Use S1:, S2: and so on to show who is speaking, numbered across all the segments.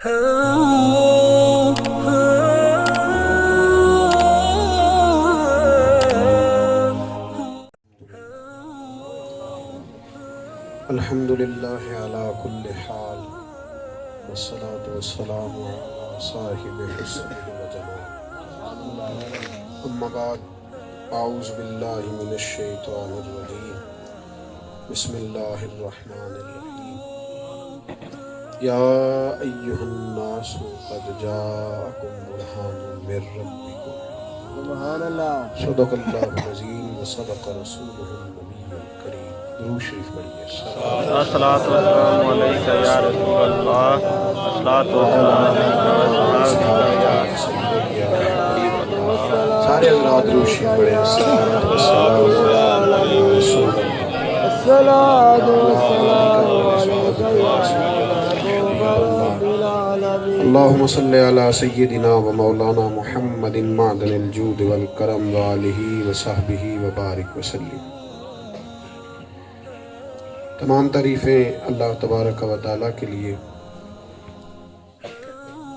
S1: الحمدللہ علی کل حال والصلاة والسلام علی صاحب حسن و جمال اما بعد اعوذ باللہ من الشیطان الرجیم بسم اللہ الرحمن الرحیم یا ایہا الناس قد جاءکم برہان من ربکم سبحان اللہ صدق اللہ العظیم و صدق رسولہ النبی الکریم۔ درود شریف پڑھیے۔
S2: الصلاۃ والسلام علیک یا رسول اللہ، الصلاۃ والسلام علیک یا سیدی یا حبیب اللہ۔
S1: سارے حضرات درود شریف پڑھیں۔ الصلاۃ والسلام علی رسول اللہ، الصلاۃ والسلام علیک یا سیدی اللہم صلی علی سیدنا و مولانا محمد معدن الجود والکرم وآلہ وصحبہ وبارک وسلم۔ تمام تعریفیں اللہ تبارک و تعالیٰ کے لیے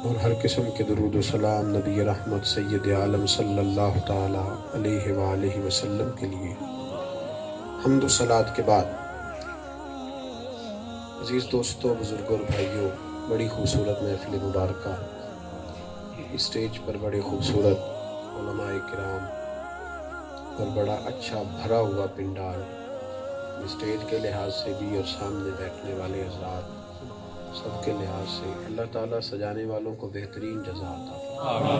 S1: اور ہر قسم کے درود و سلام نبی رحمت سید عالم صلی اللہ تعالیٰ علیہ وآلہ وسلم کے لیے۔ حمد و صلوات کے بعد عزیز دوستوں، بزرگوں اور بھائیوں، بڑی خوبصورت محفل مبارکہ، اسٹیج پر بڑے خوبصورت علماء کرام اور بڑا اچھا بھرا ہوا پنڈال، اسٹیج کے لحاظ سے بھی اور سامنے بیٹھنے والے حضرات سب کے لحاظ سے اللہ تعالیٰ سجانے والوں کو بہترین جزا عطا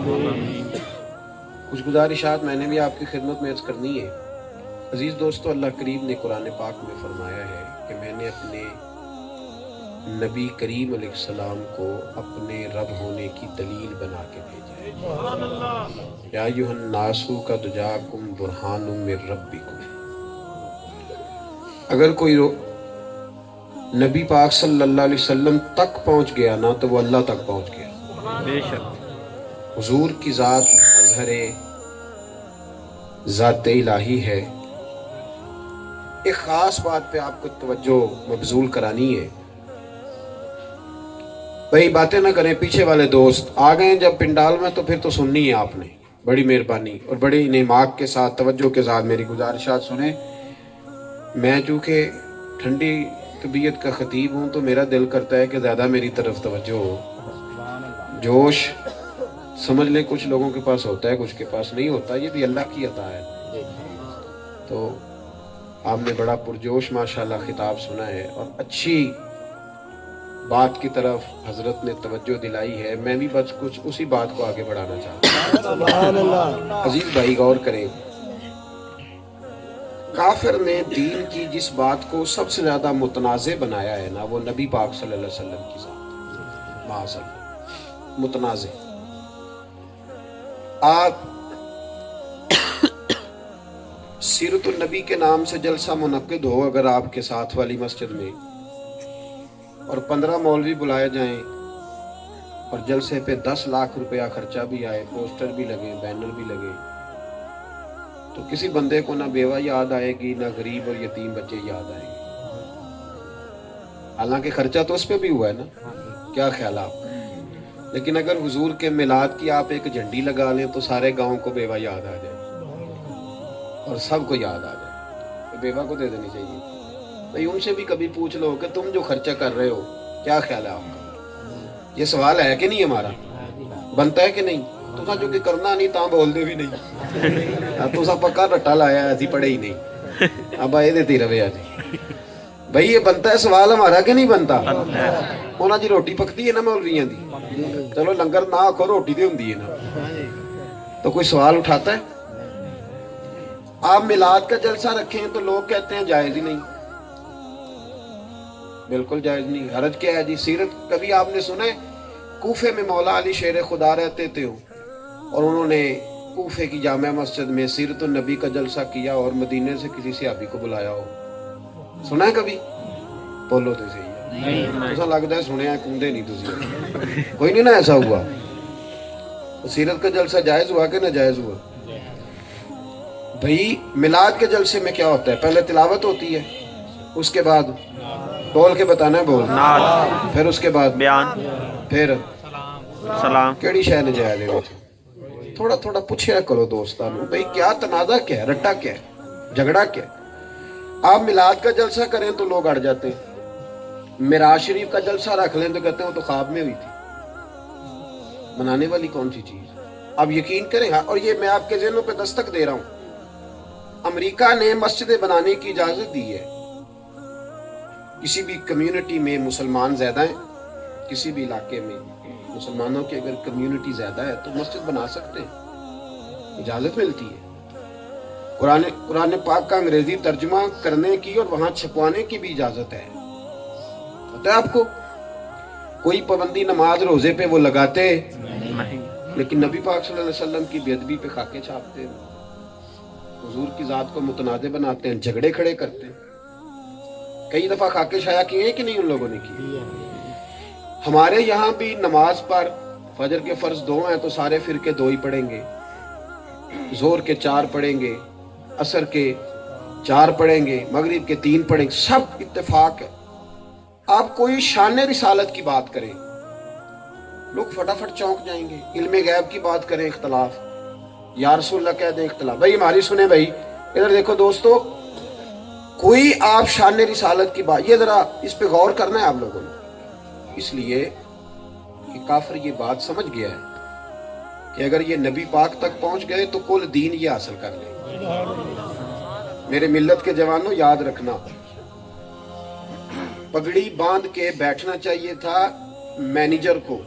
S1: فرمائے۔ کچھ گزارشات میں نے بھی آپ کی خدمت میں عرض کرنی ہے۔ عزیز دوستو، اللہ کریم نے قرآن پاک میں فرمایا ہے کہ میں نے اپنے نبی کریم علیہ السلام کو اپنے رب ہونے کی دلیل بنا کے بھیجا ہے۔ یا ایھا الناس قد جاءکم برہان من ربکم۔ اگر کوئی نبی پاک صلی اللہ علیہ وسلم تک پہنچ گیا نا تو وہ اللہ تک پہنچ گیا۔
S2: بے شک
S1: حضور کی ذات اظہر ذات الہی ہے۔ ایک خاص بات پہ آپ کو توجہ مبذول کرانی ہے۔ بھئی باتیں نہ کریں، پیچھے والے دوست آ گئے جب پنڈال میں تو پھر تو سننی ہے آپ نے۔ بڑی مہربانی اور بڑی انعماق کے ساتھ توجہ کے ساتھ میری گزارشات سنیں۔ میں چونکہ ٹھنڈی طبیعت کا خطیب ہوں تو میرا دل کرتا ہے کہ زیادہ میری طرف توجہ ہو۔ جوش سمجھ لیں کچھ لوگوں کے پاس ہوتا ہے، کچھ کے پاس نہیں ہوتا، یہ بھی اللہ کی عطا ہے۔ تو آپ نے بڑا پرجوش ماشاءاللہ خطاب سنا ہے اور اچھی بات کی طرف حضرت نے توجہ دلائی ہے۔ میں بھی بس کچھ اسی بات کو آگے بڑھانا چاہتا ہوں۔ عزیز بھائی غور کریں، کافر نے دین کی جس بات کو سب سے زیادہ متنازع بنایا ہے نا، وہ نبی پاک صلی اللہ علیہ وسلم کی ذات معاذ اللہ متنازع۔ آپ سیرت النبی کے نام سے جلسہ منعقد ہو اگر آپ کے ساتھ والی مسجد میں، اور 15 مولوی بلائے جائیں اور جلسے پہ 10 لاکھ روپیہ خرچہ بھی آئے، پوسٹر بھی لگے، بینر بھی لگے، تو کسی بندے کو نہ بیوہ یاد آئے گی، نہ غریب اور یتیم بچے یاد آئیں گے۔ حالانکہ خرچہ تو اس پہ بھی ہوا ہے نا، کیا خیال آپ؟ لیکن اگر حضور کے میلاد کی آپ ایک جھنڈی لگا لیں تو سارے گاؤں کو بیوہ یاد آ جائے اور سب کو یاد آ جائے، تو بیوہ کو دے دینی چاہیے۔ بھئی ان سے بھی کبھی پوچھ لو کہ تم جو خرچہ کر رہے ہو کیا خیال ہے آپ کا؟ یہ سوال ہے کہ نہیں ہمارا؟ بنتا ہے کہ نہیں؟ تو جو کہ کرنا نہیں تاں بول دے بھی نہیں، تو پکا رٹا لایا ہے، ایسی پڑھے ہی نہیں، اب آئے دیتی روے آجی۔ بھئی یہ بنتا ہے سوال ہمارا کہ نہیں بنتا؟ ہونا جی روٹی پکتی ہے نا مولویاں دی، چلو لنگر نہ آکھو روٹی دے ہوندی ہے نا، تو کوئی سوال اٹھاتا ہے؟ آپ میلاد کا جلسہ رکھیں تو لوگ کہتے ہیں جائز ہی نہیں۔ بالکل جائز نہیں، حرج کیا ہے جی؟ سیرت کبھی آپ نے سنا ہے کوفے میں مولا علی شیر خدا رہتے تھے اور انہوں نے کوفے کی جامع مسجد میں سیرت النبی کا جلسہ کیا اور مدینے سے کسی صحابی کو بلایا ہو؟ سنا ہے کبھی؟ بولو تو صحیح ہے، ایسا لگتا ہے سنے ہیں کندے نہیں تسی، کوئی نہیں نا ایسا ہوا؟ سیرت کا جلسہ جائز ہوا کہ ناجائز ہوا؟ بھئی میلاد کے جلسے میں کیا ہوتا ہے؟ پہلے تلاوت ہوتی ہے، اس کے بعد بول کے بتانا ہے، بول، پھر اس کے بعد
S2: بیان،
S1: پھر
S2: सलाम
S1: ਕਿਹੜੀ ਸ਼ੈ ਨਜਾਇਜ਼ ਦੇ ਵਿੱਚ ਥੋੜਾ ਥੋੜਾ ਪੁੱਛਿਆ ਕਰੋ ਦੋਸਤਾਂ ਨੂੰ भाई क्या तनाज़ा क्या है, रट्टा क्या है, झगड़ा क्या है। आप मिलाद का जलसा करें तो लोग अड़ जाते हैं, मिराज शरीफ का जलसा रख लें तो कहते हैं वो तो ख्वाब में हुई थी। मनाने वाली कौन सी चीज? आप यकीन करें। हाँ, और ये मैं आपके ज़हनों पे दस्तक दे रहा हूँ, अमेरिका ने मस्जिदें बनाने की इजाजत दी है। किसी भी कम्युनिटी में मुसलमान ज्यादा हैं, किसी भी इलाके में मुसलमानों की अगर कम्युनिटी ज्यादा है तो मस्जिद बना सकते हैं, इजाजत मिलती है। कुरान पाक का अंग्रेजी तर्जुमा करने की और वहां छपवाने की भी इजाजत है। पता है आपको? कोई पाबंदी नमाज रोजे पे वो लगाते
S2: नहीं।
S1: लेकिन नबी पाक सल्लल्लाहु अलैहि वसल्लम की बेअदबी पे खाके छापते हैं, हुजूर की जात को मुतनाज़े बनाते हैं, झगड़े खड़े करते हैं। कई दफा खाके शाया किए हैं कि नहीं उन लोगों ने किए? हमारे यहाँ भी नमाज पर फजर के फर्ज 2 हैं तो सारे फिरके 2 ही पढ़ेंगे, जोर के 4 पढ़ेंगे, असर के 4 पढ़ेंगे, मगरिब के 3 पढ़ेंगे, सब इत्तेफाक है। आप कोई शान रिसालत की बात करें, लोग फटाफट चौंक जाएंगे। इल्मे गैब की बात करें, इख्तलाफ, या रसूलल्लाह कह दें इख्तलाफ। भाई हमारी सुने, भाई इधर देखो दोस्तों, कोई आप शान रिसालत की बात, ये जरा इस पे गौर करना है आप लोगों ने। इसलिए कि काफिर ये बात समझ गया है कि अगर ये नबी पाक तक पहुंच गए तो कुल दीन ये हासिल कर ले। मेरे मिल्लत के जवानों याद रखना, पगड़ी बांध के बैठना चाहिए था मैनेजर को।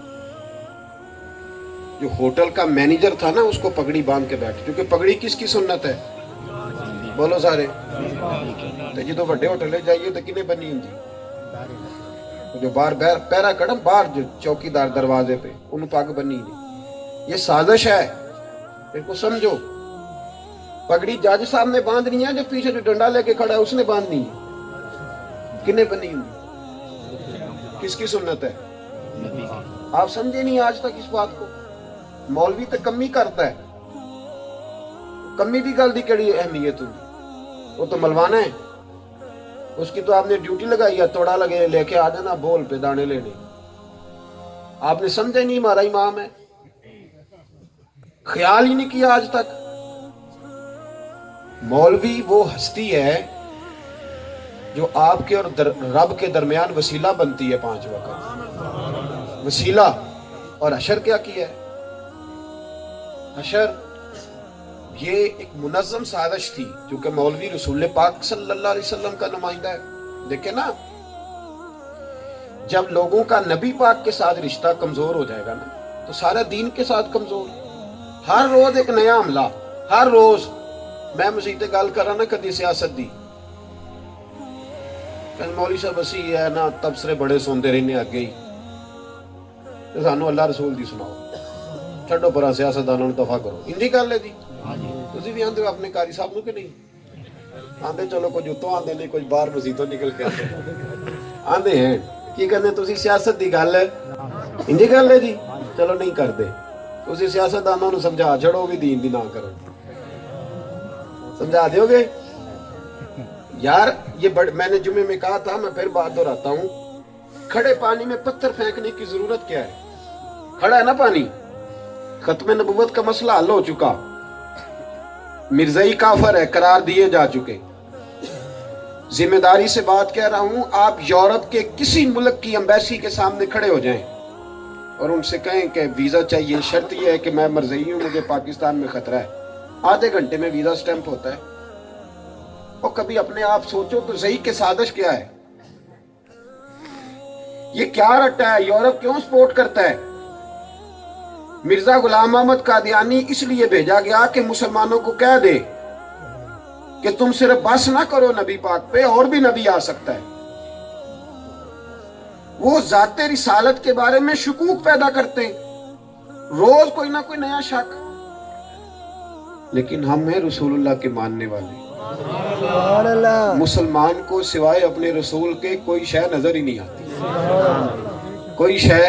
S1: जो होटल का मैनेजर था ना, उसको पगड़ी बांध के बैठ, क्योंकि पगड़ी किसकी सुन्नत है? बोलो सारे। तो जी तो बड़े होटल जाइए तो किने बनी होंगी, जो बाहर पैरा कड़म बाहर जो चौकीदार दरवाजे पे, उन पग बनी नहीं। ये साजिश है, इनको समझो। पगड़ी जज साहब ने बांधनी है, जो पीछे जो डंडा लेके खड़ा है उसने बांधनी है। किने बनी होंगी, किसकी सुन्नत है? आप समझे नहीं आज तक इस बात को। मौलवी तो कमी करता है, कमी की गल की केड़ी अहमियत होगी? वो तो मलवाना है, उसकी तो आपने ड्यूटी लगाई है, तोड़ा लगे लेके आ जाना बोल पे दाने लेने। आपने समझा नहीं हमारा इमाम है, ख्याल ही नहीं किया आज तक। मौलवी वो हस्ती है जो आपके और रब के दरमियान वसीला बनती है 5 वक्त वसीला। और हशर क्या किया है? हशर ये एक मुनज़्ज़म साजिश थी, क्योंकि मौलवी रसूल पाक सल्लल्लाहु अलैहि वसल्लम का नुमाइंदा है। देखे ना, जब लोगों का नबी पाक के साथ रिश्ता कमजोर हो जाएगा ना, तो सारा दीन के साथ कमजोर। हर रोज एक नया हमला, हर रोज। मैं मसीते गल करा ना कदी सियासत दी, मौलवी साहब असी है ना तबसरे बड़े सुनते रहने अगे ही, तो सानू अल्लाह रसूल दी सुनाओ, छड्डो परा सियासतदानां नूं दफा करो। इंदी गल है जी। तुसीं भी आंदे हो अपने कारी साहब नूं कि नहीं आंदे? चलो कुछ उत्तों आंदे ने, कुछ बाहर मसीतों निकल के आंदे हैं। की कहते तुसीं सियासत दी गल इंदी गल है जी, चलो नहीं करते। तुसीं सियासतदानां नूं समझा छड़ो भी दीन दी ना करो, समझा दोगे यार? ये मैंने जुमे में कहा था, मैं फिर बात दोहराता हूं, खड़े पानी में पत्थर फेंकने की जरूरत क्या है? खड़ा है ना पानी, खत्म नबुव्वत का मसला हल हो चुका, मिर्ज़ाई काफर है, करार दिए जा चुके। जिम्मेदारी से बात कह रहा हूं, आप यूरोप के किसी मुल्क की एम्बेसी के सामने खड़े हो जाएं और उनसे कहें कि वीजा चाहिए, शर्त यह है कि मैं मरज़ई हूं, मुझे पाकिस्तान में खतरा है। आधे घंटे में वीजा स्टैंप होता है। और कभी अपने आप सोचो तो सही के साजिश क्या है? ये क्या रट्टा है? यूरोप क्यों सपोर्ट करता है? मिर्जा गुलाम अहमद कादियानी इसलिए भेजा गया कि मुसलमानों को कह दे कि तुम सिर्फ बस ना करो नबी पाक पे, और भी नबी आ सकता है। वो जाते रिसालत के बारे में शुकूक पैदा करते हैं, रोज कोई ना कोई नया शक। लेकिन हम हैं रसूलुल्लाह के मानने वाले। मुसलमान को सिवाय अपने रसूल के कोई शय नजर ही नहीं आती। कोई शय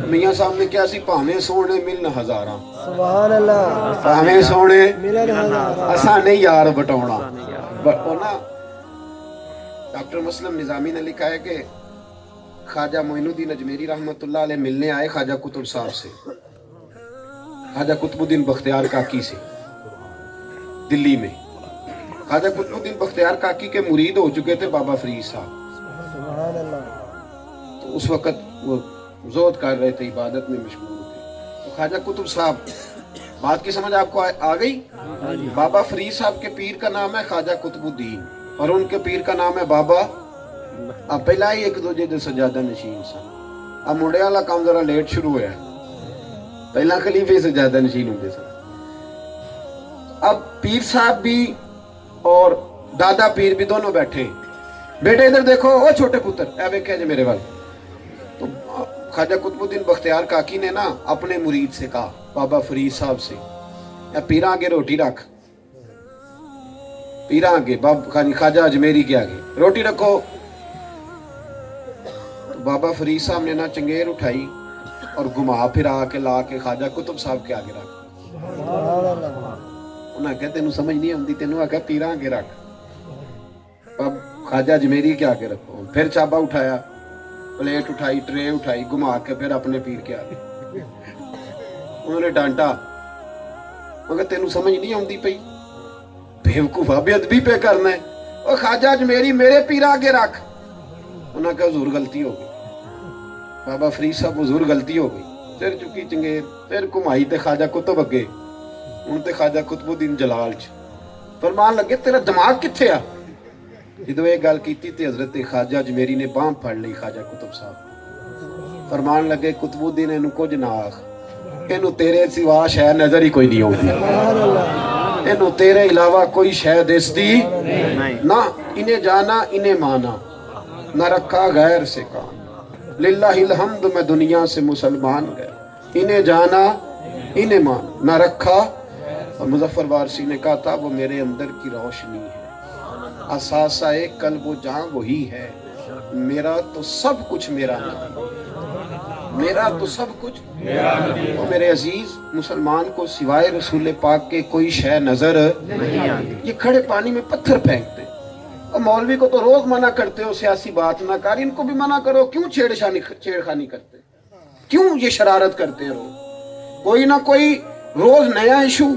S1: मियां साहब ने क्या सी, भावें सोने मिलन हजारां, सुभान अल्लाह, भावें सोने मिलन हजारां, असा नहीं यार बटाउणा। ना डॉक्टर मुस्लिम निजामी ने लिखा है कि ख्वाजा मोइनुद्दीन अजमेरी रहमतुल्लाह अलैह मिलने आए ख्वाजा कुतुब साहब से, ख्वाजा कुतुबुद्दीन बख्तियार काकी से दिल्ली में। ख्वाजा कुतुबुद्दीन बख्तियार काकी के मुरीद हो चुके थे बाबा फरीद साहब। तो उस वक्त वो जोत कर रहे थे, इबादत में मशगूल थे। तो ख्वाजा कुतुब साहब, बात की समझ आपको आ गई? बाबा फरीद साहब के पीर का नाम है ख्वाजा कुतुबुद्दीन और उनके पीर का नाम है बाबा। अब पहला ही एक दूजे दे सजादा नशीन सा। अब मुंडे वाला काम जरा लेट शुरू होया, पहला खलीफे सजादा नशीन होंगे सन। अब पीर साहब भी और दादा पीर भी दोनों बैठे। बेटे इधर देखो, ओ छोटे पुत्र, ए वेख्या जे मेरे वाल। तो ख्वाजा कुतुबुद्दीन बख्तियार काकी ने ना अपने मुरीद से कहा, बाबा फरीद साहब से, या पीरा आगे रोटी रख, पीरा आगे, ख्वाजा अजमेरी के आगे रोटी रखो। तो बाबा फरीद साहब ने ना चंगेर उठाई और घुमा फिरा के ला के ख्वाजा कुतुब साहब के आगे रख। उन्हें कहा तेनू समझ नहीं आती, तेनू आख्या पीरा आगे रख, अब ख्वाजा अजमेरी के आगे रखो। फिर चाबा उठाया, प्लेट उठाई, ट्रे उठाई, घुमा के फिर अपने पीर के आगे। उन्होंने डांटा, मगर तेनू समझ नहीं आती पई, बेवकूफा बेअदबी पे करना है, और ख्वाजा अजमेरी मेरे पीर आगे रख। उन्होंने कहा हुजूर गलती हो गई। बाबा फरीद साहब, हुजूर गलती हो गई। फिर चुकी चंगेर, फिर घुमाई ते ख्वाजा कुतुब अगे, हूं ते ख्वाजा कुतुबुद्दीन जलाल च। फरमान लगे तेरा दिमाग किथे आ? जदों ये गल कीती ते हजरत ख्वाजा अजमेरी ने बांह फड़ ली ख्वाजा कुतुब साहब। फरमान लगे कुतुबुद्दीन इनू कुछ ना आख, इनू तेरे सिवा शै नजर ही कोई नहीं आउंदी, इनू तेरे अलावा कोई शै दिसदी ना। इन्हें जाना इन्हें माना, न रखा गैर से काम, लिल्लाहिल हम्द मैं दुनिया से मुसलमान गया। इन्हें जाना इन्हें माना, न रखा। और मुजफ्फर वारसी ने कहा था, वो मेरे अंदर की रोशनी है, असासाए कल्ब वो जहां वही है, मेरा तो सब कुछ मेरा नहीं, मेरा तो सब कुछ मेरा नहीं। और मेरे अजीज मुसलमान को सिवाय रसूल पाक के कोई शय नजर नहीं आती। ये खड़े पानी में पत्थर फेंकते, और मौलवी को तो रोज मना करते हो, सियासी बात ना कर, इनको भी मना करो। क्यों छेड़खानी करते, क्यों ये शरारत करते हैं? रोज कोई ना कोई, रोज नया इशू,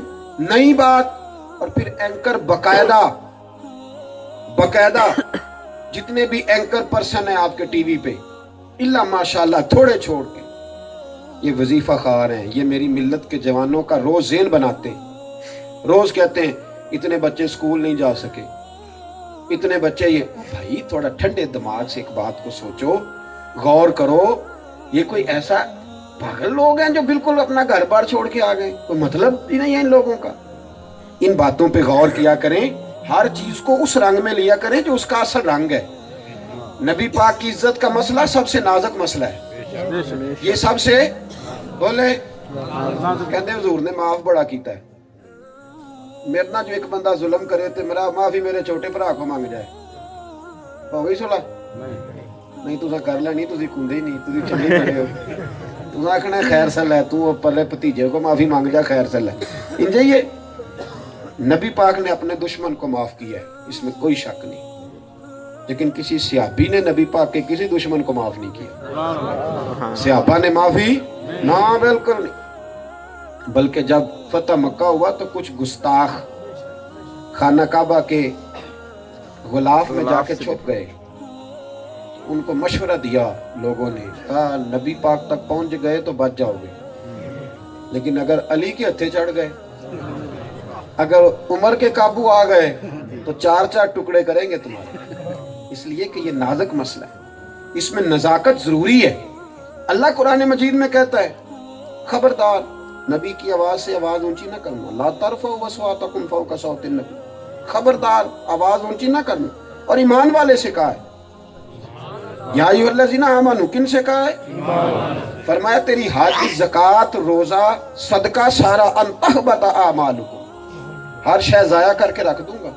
S1: नई बात। और फिर एंकर बकायदा जितने भी एंकर पर्सन है आपके टीवी पे, इल्ला माशाल्लाह थोड़े छोड़ के, ये वजीफा खार हैं, ये मेरी मिल्लत के जवानों का रोज ज़ेन बनाते हैं। रोज कहते हैं इतने बच्चे स्कूल नहीं जा सके, इतने बच्चे ये। भाई थोड़ा ठंडे दिमाग से एक बात को सोचो, गौर करो। ये कोई ऐसा पागल लोग हैं जो बिल्कुल अपना घर बार छोड़ के आ गए, कोई मतलब ही नहीं है इन लोगों का। इन बातों पे गौर किया करें, हर चीज को उस रंग में लिया करें जो उसका असल रंग है। नबी पाक की इज्जत का मसला सबसे नाजुक मसला है। ये सबसे बोले कहते हुजूर ने माफ बड़ा कीता है, मेरे ना जो एक बंदा जुल्म करे तो मेरा माफी मेरे छोटे भरा को मांग जाए, हो गई सुला नहीं तुसा कर लेनी, तुसी कुंदे ही नहीं, तुसी चले पड़े हो। तुसा आखना खैर सल है, तू पहले भतीजे को माफी मांग जा, खैर सल है। इंजे ये नबी पाक ने अपने दुश्मन को माफ किया है, इसमें कोई शक नहीं। लेकिन किसी सियाबी ने नबी पाक के किसी दुश्मन को माफ नहीं किया। सियाबा ने माफी ना, बिल्कुल नहीं। बल्कि जब फतह मक्का हुआ तो कुछ गुस्ताख खाना काबा के गुलाफ में जाके छुप गए। उनको मशवरा दिया लोगों ने, कहा नबी पाक तक पहुंच गए तो बच जाओगे, लेकिन अगर अली के हत्थे चढ़ गए, अगर उमर के काबू आ गए तो 4-4 टुकड़े करेंगे तुम्हारे। इसलिए कि ये नाजुक मसला है, इसमें नजाकत जरूरी है। अल्लाह कुरान मजीद में कहता है, खबरदार नबी की आवाज से आवाज ऊंची ना करना, ला तरफउ अस्वातकुम फौका सौतिन नबी, खबरदार आवाज ऊंची ना करना। और ईमान वाले से कहा है, या अय्युहल्लज़ीना आमनू, किन से कहा है? फरमाया तेरी हाज, ज़कात, रोजा, सदका सारा अनतहबता आमालुकुम, हर शय जाया करके रख दूंगा।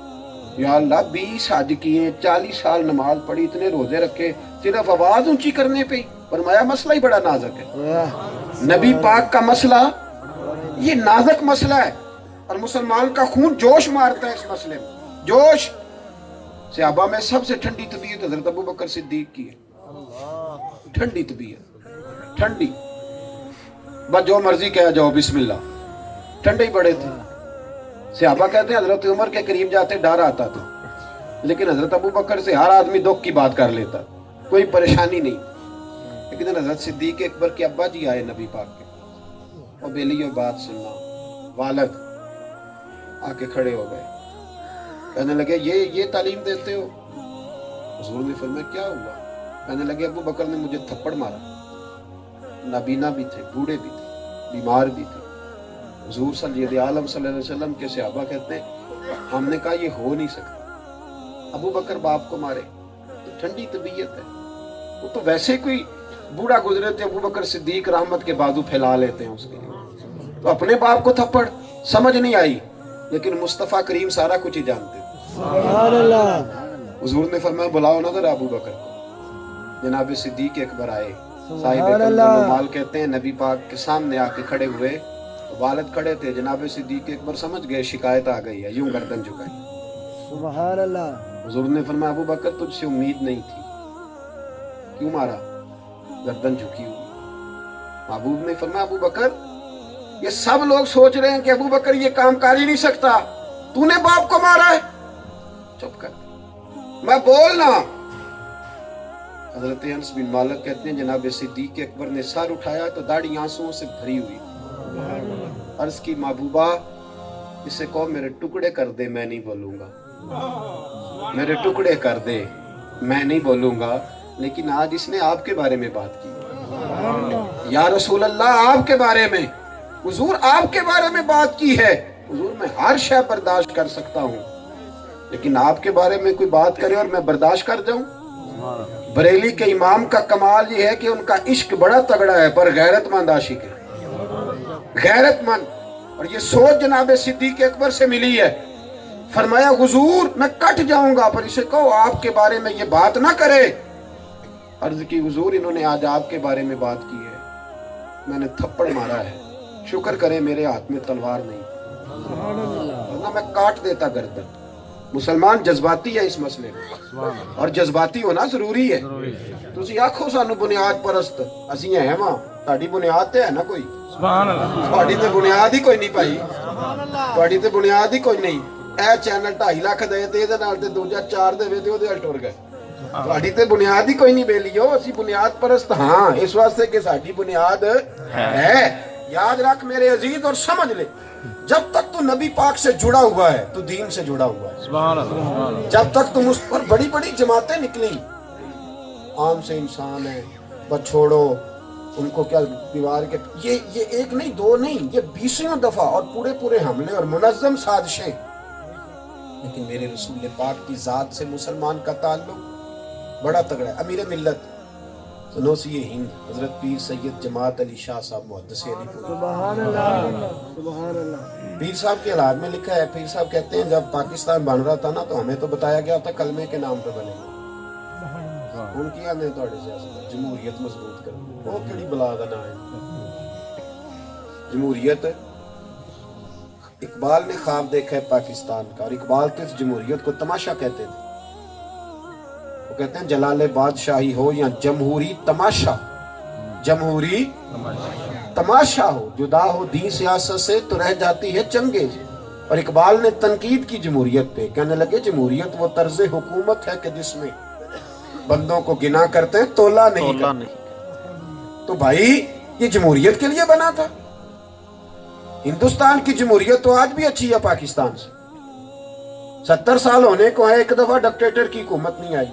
S1: या अल्लाह 20 हज किए, 40 साल नमाज पढ़ी, इतने रोजे रखे, सिर्फ आवाज ऊंची करने पे। फरमाया मसला ही बड़ा नाजुक है। नबी पाक का मसला ये नाजुक मसला है, और मुसलमान का खून जोश मारता है इस मसले में, जोश। सहाबा में सबसे ठंडी तबीयत हजरत अबू बकर सिद्दीक की है। ठंडी तबीयत, ठंडी, बस जो मर्जी कह जाओ बिस्मिल्लाह, ठंडे ही बड़े थे। सहाबा कहते हैं हजरत उमर के करीब जाते डर आता था, लेकिन हजरत अबू बकर से हर आदमी दुख की बात कर लेता, कोई परेशानी नहीं। लेकिन हजरत सिद्दीक अकबर के अब्बा जी आए नबी पाक के, और बेली और बात सुनना, वालद आके खड़े हो गए, कहने लगे ये तालीम देते हो? हुजूर ने फरमाया क्या हुआ? कहने लगे अबू बकर ने मुझे थप्पड़ मारा, नाबीना भी थे, बूढ़े भी थे, बीमार भी थे। हुजूर सल्लल्लाहु अलैहि वसल्लम के सहाबा कहते हैं हमने कहा ये हो नहीं सकता, अबू बकर बाप को मारे, तो ठंडी तबीयत है, वो तो वैसे कोई बूढ़ा गुजरे थे, अबू बकर सिद्दीक रहमत के बाजू फैला लेते हैं उसके लिए, तो अपने बाप को थप्पड़, समझ नहीं आई, लेकिन मुस्तफा करीम सारा कुछ ही जानते थे। हुजूर ने फरमाया बुलाओ ना जरा अबू बकर को। जनाब सिद्दीक अकबर आए, साहिब माल कहते हैं नबी पाक के सामने आके खड़े हुए, तो वालिद खड़े थे, जनाब सिद्दीक अकबर समझ गए शिकायत आ गई है, यूं गर्दन झुकाई। सुभान अल्लाह। हुजूर ने फरमाया अबू बकर तुझसे उम्मीद नहीं थी, क्यों मारा? गर्दन झुकी हुई। महबूब ने फरमाया अबू बकर ये सब लोग सोच रहे हैं कि अबू बकर ये काम कर ही नहीं सकता, तूने बाप को मारा है, चुप कर, मैं बोलना। हजरत अनस बिन मालिक कहते हैं जनाब सिद्दीक अकबर ने सर उठाया तो दाढ़ी आंसुओं से भरी हुई, अर्ज की महबूबा इसे कहो मेरे टुकड़े कर दे, मैं नहीं बोलूंगा, मेरे टुकड़े कर दे, मैं नहीं बोलूंगा। लेकिन आज इसने आपके बारे में बात की, या रसूल अल्लाह आपके बारे में, हुजूर आपके बारे में बात की है। हुजूर मैं हर शय बर्दाश्त कर सकता हूँ, लेकिन आपके बारे में कोई बात करे और मैं बर्दाश्त कर जाऊं? बरेली के इमाम का कमाल ये है कि उनका इश्क बड़ा तगड़ा है, पर गैरतमंद आशिक है, गैरतमंद। और ये सोच जनाब सिद्दीक अकबर से मिली है। फरमाया हुजूर मैं कट जाऊंगा, पर इसे कहो आपके बारे में ये बात ना करे। अर्ज की हुजूर इन्होंने आज आपके बारे में बात की है, मैंने थप्पड़ मारा है, शुक्र करे मेरे हाथ में तलवार नहीं, वरना मैं काट देता गर्दन। मुसलमान जज्बाती है इस मसले में, और जज्बाती होना जरूरी है। तुसी आखो सानू बुनियाद परस्त, असी है वहां, साडी बुनियाद ते है ना कोई, साडी ते बुनियाद ही कोई नहीं भाई, साडी ते बुनियाद ही कोई नहीं। ए चैनल 2.5 लाख दे ते इहदे नाल ते दूजा 4 देवे ते ओहदे हल टुर गए, साडी ते बुनियाद ही कोई नहीं बेलियो, असी बुनियाद परस्त हां, इस वास्ते कि साडी बुनियाद है। याद रख मेरे अजीज और समझ ले, जब तक तू नबी पाक से जुड़ा हुआ है तू दीन से जुड़ा हुआ है। जब तक तुम उस पर बड़ी बड़ी जमातें निकली, आम से इंसान है, बस छोड़ो उनको, क्या दीवार के ये एक नहीं दो नहीं, ये 20 दफा और पूरे पूरे हमले और मुनज़्ज़म साजिशें। लेकिन मेरे रसूल पाक की जात से मुसलमान का ताल्लुक बड़ा तगड़ा है। अमीर मिल्लत सनोसी हिंद हजरत पीर सैयद जमात अली शाह साहब मुहद्दिस अलीपुर, सुभान अल्लाह, सुभान अल्लाह। पीर साहब के हालात में लिखा है, पीर साहब कहते हैं जब पाकिस्तान बन रहा था ना, तो हमें तो बताया गया था कलमे के नाम पे बनेगा, उनकी आने थोड़े से जमहूरियत मजबूत कर, वो केड़ी बला दा नाम है जमहूरियत। इकबाल ने ख्वाब देखा है पाकिस्तान का, और इकबाल तो इस जमहूरियत को तमाशा कहते थे। वो कहते हैं जलाले बादशाही हो या जमहूरी तमाशा, जमहूरी तमाशा हो, जुदा हो दी सियासत से तो रह जाती है चंगेज। और इकबाल ने तनकीद की जमहूरियत पे, कहने लगे जमहूरियत वो तर्ज हुकूमत है कि जिसमें बंदों को गिना करते हैं तोला नहीं करते। तो भाई ये जमहूरियत के लिए बना था। हिंदुस्तान की जमहूरियत तो आज भी अच्छी है पाकिस्तान से, 70 साल होने को है, एक दफा डिक्टेटर की हुकूमत नहीं आई,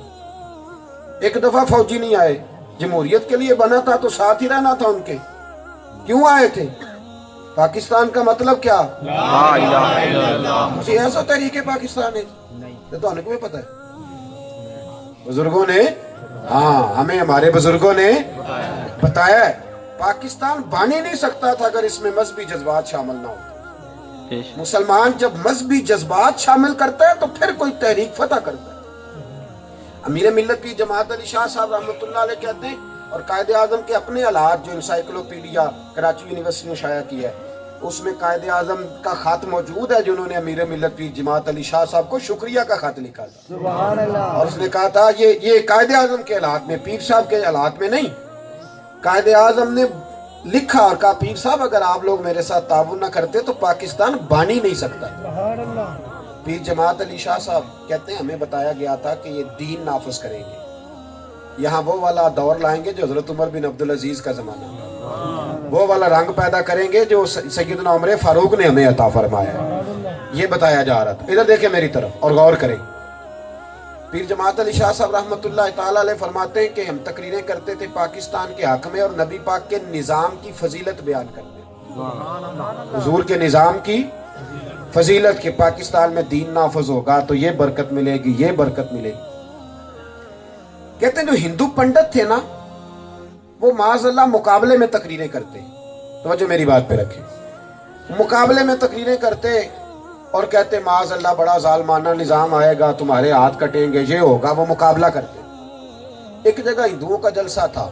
S1: एक दफा फौजी नहीं आए। जमहूरियत के लिए बना था तो साथ ही रहना था उनके, क्यों आए थे? पाकिस्तान का मतलब क्या? मुझे ऐसा तरीके पाकिस्तान है तो हमें भी पता है, बुजुर्गों ने, हाँ हमें हमारे बुजुर्गों ने बताया। पाकिस्तान बन ही नहीं सकता था अगर इसमें मजहबी जज्बात शामिल ना हो। मुसलमान जब मजहबी जज्बात शामिल करता है तो फिर कोई तहरीक फतह करता है। अमीर मिल्लत की जमात अली शाह साहब रहमतुल्लाह अलैह कहते हैं, और कायदे आजम के अपने हालात जो इंसाइक्लोपीडिया कराची यूनिवर्सिटी ने शाया किया है, उसमें कायदे आजम का खत मौजूद है जिन्होंने अमीर मिल्लत की जमात अली शाह साहब को शुक्रिया का खत लिखा था। सुभान अल्लाह। और उसने कहा था ये कायदे आजम के हालात में, पीर साहब के हालात में नहीं, कायदे आजम ने लिखा और कहा पीर साहब अगर आप लोग मेरे साथ ताउन ना करते तो पाकिस्तान बन ही नहीं सकता। पीर जमात अली शाह साहब कहते हैं हमें बताया गया था कि ये दीन नाफिज करेंगे, यहाँ वो वाला दौर लाएंगे जो हजरत उमर बिन अब्दुल अजीज का जमाना, वो वाला रंग पैदा करेंगे जो सैयदना उमर फारूक ने हमें अता फरमाया। ये बताया जा रहा था। इधर देखें मेरी तरफ और गौर करें। पीर जमात अली शाह साहब रहमतुल्लाह ताला अलैह फरमाते हैं कि हम तकरीरें करते थे पाकिस्तान के हक में और नबी पाक के निज़ाम की फजीलत बयान करते, हुजूर के निज़ाम की फजीलत के पाकिस्तान में दीन नाफिज होगा तो ये बरकत मिलेगी, ये बरकत मिलेगी। कहते हैं जो हिंदू पंडित थे ना वो माज़अल्लाह मुकाबले में तकरीरें करते, तो मेरी बात पे रखें, मुकाबले में तकरीरें करते और कहते माज़अल्लाह बड़ा जालमाना निज़ाम आएगा, तुम्हारे हाथ कटेंगे, ये होगा, वो मुकाबला करते। एक जगह हिंदुओं का जलसा था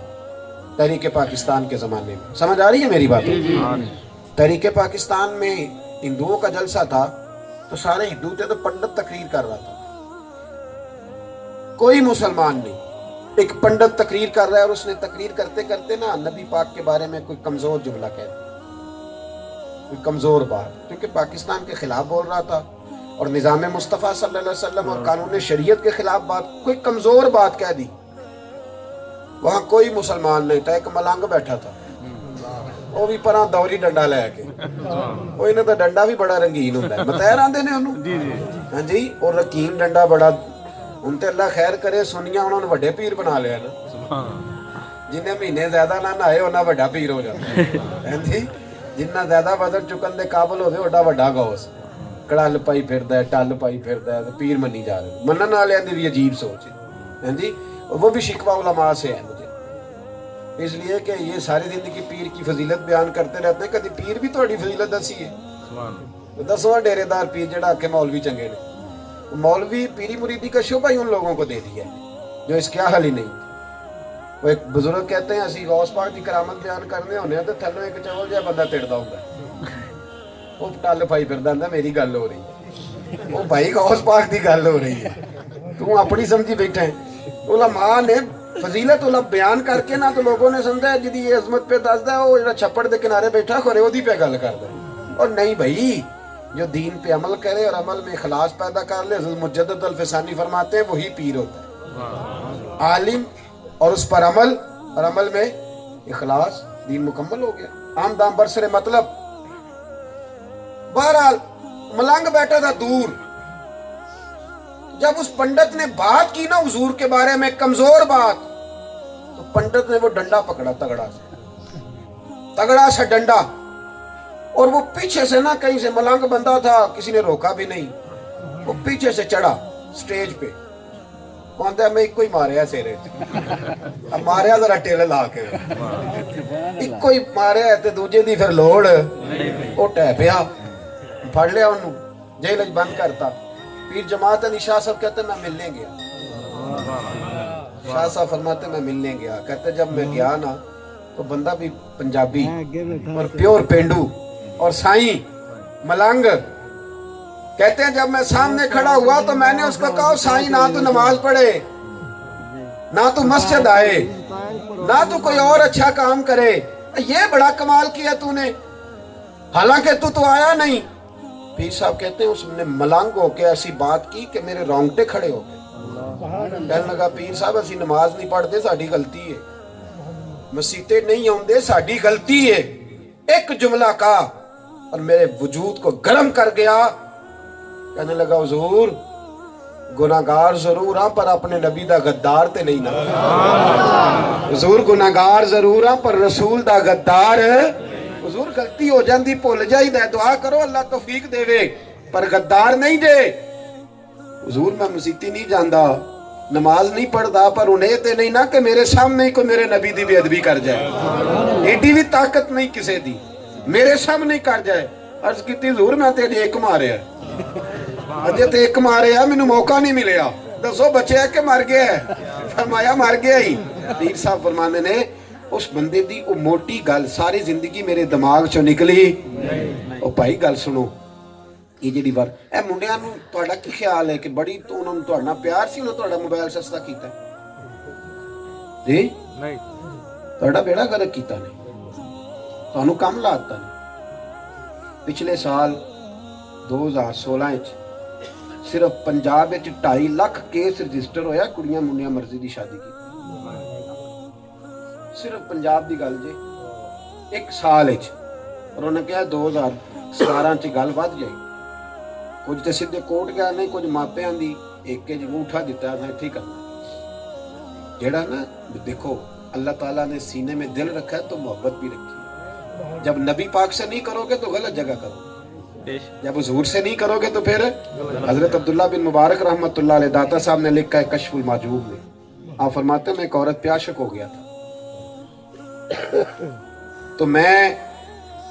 S1: तहरीक पाकिस्तान के ज़माने में, समझ आ रही है मेरी बात? तहरीक पाकिस्तान में हिंदुओं का जलसा था तो सारे हिंदू थे, तो पंडित तकरीर कर रहा था, कोई मुसलमान नहीं, एक पंडित तकरीर कर रहा है और उसने तकरीर करते करते ना नबी पाक के बारे में कोई कमजोर जुमला कह दिया, कोई कमजोर बात, क्योंकि पाकिस्तान के खिलाफ बोल रहा था और निज़ाम मुस्तफ़ा सल्लल्लाहु अलैहि वसल्लम और कानून शरीयत के खिलाफ बात, कोई कमजोर बात कह दी। वहां कोई मुसलमान नहीं था, एक मलंग बैठा था, वो भी परा दौरी डंडा लैके, वो इन्हें तो डंडा भी बड़ा रंगीन होता है, बताया आंदे ने उन्होंने, हाँ जी, और रकीन डंडा बड़ा, उन ते अल्लाह खैर करे सुनिया उन्होंने बड़े पीर बना लिया ना, जिन्हें महीने ज्यादा ना नहाए उन्हें बड़ा पीर हो जाता है जी, जिन्ना ज्यादा वजन चुकन दे काबिल होते ओडा वड्डा गौस, कड़ल पाई फिरदा है, टल पाई फिरदा है, तो पीर मनी जा रहे, मनन वालियां दी भी अजीब सोच है, हाँ जी, और वो भी शिकवा उलमा से है मुझे, इसलिए कि ये सारी जिंदगी पीर की फजीलत बयान करते रहते हैं, कभी पीर भी थोड़ी फजीलत दसी है, दसवां डेरेदार पीर जेड़ा आके मौलवी चंगे ने, मौलवी पीरी मुरीदी का शोभा ही उन लोगों को दे दिया है जो इसके हाल ही नहीं। वो एक बुजुर्ग कहते हैं असी गौस पाक की करामत बयान करने होने तो थल्लों एक चवल जिहा बंदा तिड़दा हुंदा, वो टल पाई फिरदा हुंदा, मेरी गल हो रही है, वो भाई गौस पाक की गल हो रही है, तू अपनी समझी बैठा है। उलमा ने फजीलत उला बयान करके ना तो लोगों ने समझा जिदी ये अजमत पे दसदा वो जेड़ा छप्पड़ दे किनारे बैठा खोरे ओदी पे गल करदा, और नहीं भाई जो दीन पे अमल करे और अमल में इखलास पैदा कर ले, हज़रत मुजद्दिद अल-फ़िसानी फरमाते हैं वही पीर होता है, आलिम और उस पर अमल और अमल में इखलास, दीन मुकम्मल हो गया। आम दाम बरसरे मतलब। बहरहाल मलंग बैठा था दूर, जब उस पंडित ने बात की ना हुजूर के बारे में कमजोर बात, तो पंडित ने वो डंडा पकड़ा, तगड़ा सा डंडा, और वो पीछे से ना कहीं से मलंग बंदा था, किसी ने रोका भी नहीं, वो पीछे से चढ़ा स्टेज पे, कहता मैं एक ही मारिया सिरे, अब मारिया जरा टेल ला के, एक ही मारिया ते दूजे दी फिर लोड़, वो टह पिया, फड़ लिया उन्होंने, जेल बंद करता। पीर जमात अली शाह साहब कहते मैं मिलने गया, शाह साहब फरमाते मैं मिलने गया, कहते जब मैं गया ना तो बंदा भी पंजाबी और प्योर पेंडू और साईं मलंग, कहते हैं जब मैं सामने खड़ा हुआ तो मैंने उसको कहा साईं ना तो नमाज पढ़े, ना तो मस्जिद आए, ना तो कोई और अच्छा काम करे, ये बड़ा कमाल किया तूने, हालांकि तू तो आया नहीं। पीर साहब कहते हैं उसने मलंग होके ऐसी बात की कि मेरे रोंगटे खड़े हो गए, कहने लगा पीर साहब असी नमाज नहीं पढ़ते, साड़ी गलती है, मसीते नहीं आउंदे, साड़ी गलती है। एक जुमला का और मेरे वजूद को गर्म कर गया, कहने लगा हुजूर गुनाहगार जरूर हां पर अपने नबी दा गद्दार ते नहीं ना, हुजूर गुनाहगार जरूर हां पर रसूल दा गद्दार, हुजूर गलती हो जाती भुल जाइदा, दुआ करो अल्लाह तौफीक देवे, पर गद्दार नहीं जे। हुजूर मैं मसीती नहीं जांदा, नमाज नहीं पढ़दा, पर उन्हें ते नहीं ना कि मेरे सामने ही कोई मेरे नबी दी बेअदबी कर जाए, एडी भी ताकत नहीं किसी दी, मेरे सामने कर जाए। अर्ज की हुजूर मैं ते एक मारिया, अजे ते एक मारिया, मैनू मौका नहीं मिलिया, दसो बचे कि मर गया? फरमाया मर गया ही। पीर साहब फरमाने ने उस बंदे दी वो मोटी गल सारी जिंदगी मेरे दिमाग चों निकली, ओ भाई गल सुनो, ये जी बार ए मुंडियां नूं तुहाडा की ख्याल है कि बड़ी तो उन्होंने तुहाडे नाल प्यार सी, उन्होंने तुहाडा मोबाइल सस्ता कीता जी? नहीं ਤੁਹਾਡਾ ਬੇੜਾ ਗਰਕ ਕੀਤਾ ਨੇ, ਤੁਹਾਨੂੰ ਕੰਮ ਲਾਤਾ ਨੇ। ਪਿਛਲੇ ਸਾਲ 2016 ਵਿੱਚ ਸਿਰਫ ਪੰਜਾਬ ਵਿੱਚ 2.5 ਲੱਖ ਕੇਸ ਰਜਿਸਟਰ ਹੋਇਆ ਕੁੜੀਆਂ ਮੁੰਡਿਆਂ ਮਰਜ਼ੀ ਦੀ ਸ਼ਾਦੀ ਕੀਤੀ। ਸਿਰਫ ਪੰਜਾਬ ਦੀ ਗੱਲ ਜੇ, ਇੱਕ ਸਾਲ ਵਿੱਚ। ਪਰ ਉਹਨੇ ਕਿਹਾ 2017 ਚ ਗੱਲ ਵੱਧ ਜਾਏਗੀ। ਕੁਝ ਤੇ ਸਿੱਧੇ ਕੋਰਟ ਗਏ ਨੇ, ਕੁਝ ਮਾਪਿਆਂ ਦੀ ਇੱਕ ਅੰਗੂਠਾ ਦਿੱਤਾ ਮੈਂ ਇੱਥੇ करना। जेड़ा ना देखो अल्लाह ताला ने सीने में दिल रखा है तो मोहब्बत भी रखी है। जब नबी पाक से नहीं करोगे तो गलत जगह करोगे, जब हुजूर से नहीं करोगे तो फिर हजरत अब्दुल्ला बिन मुबारक रहमतुल्लाह अलैह दाता साहब ने लिखा है कश्फुल माजूब में, आप फरमाते हैं मैं एक औरत पे आशिक हो गया था। तो मैं